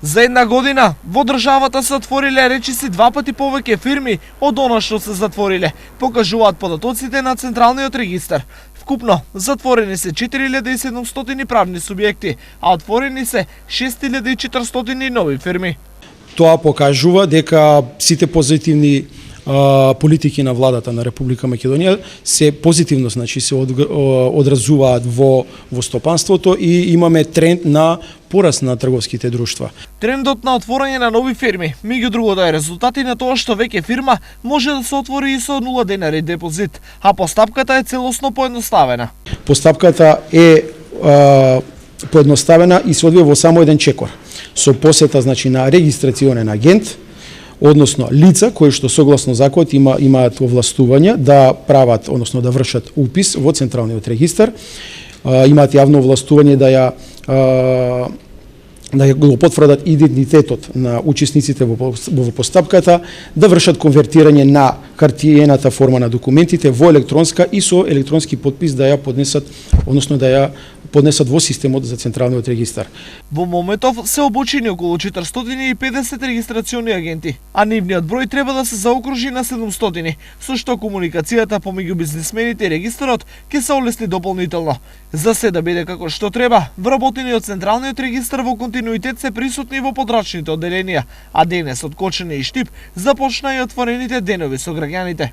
За една година во државата се отвориле речиси 2 пати повеќе фирми од она што се затвориле, покажуваат податоците на Централниот регистар. Вкупно затворени се 4700 правни субјекти, а отворени се 6400 нови фирми. Тоа покажува дека сите позитивни политики на владата на Република Македонија се позитивно, значи се одразуваат во стопанството и имаме тренд на пораст на трговските друштва. Трендот на отворање на нови фирми, меѓу другото е резултати на тоа што веќе фирма може да се отвори и со 0 денари депозит, а постапката е целосно поедноставена. Постапката е поедноставена и се одвива во само еден чекор, со посета, значи, на регистрационен агент, односно лица кои што согласно законот имаат овластување да прават, односно да вршат упис во Централниот регистар, имаат јавно овластување да го потврдат идентитетот на учесниците во постапката, да вршат конвертирање на хартиената форма на документите во електронска и со електронски подпис да ја поднесат, односно да ја поднесат во системот за Централниот регистар. Во моментов се обучени околу 450 регистрациони агенти, а нивниот број треба да се заокружи на 700, со што комуникацијата помеѓу бизнисмените и регистарот ќе се олесни дополнително. За се да биде како што треба, вработени од Централниот регистар во континуитет се присутни во подрачните одделенија, а денес од Кочани и Штип започна и отворените денови со граѓаните.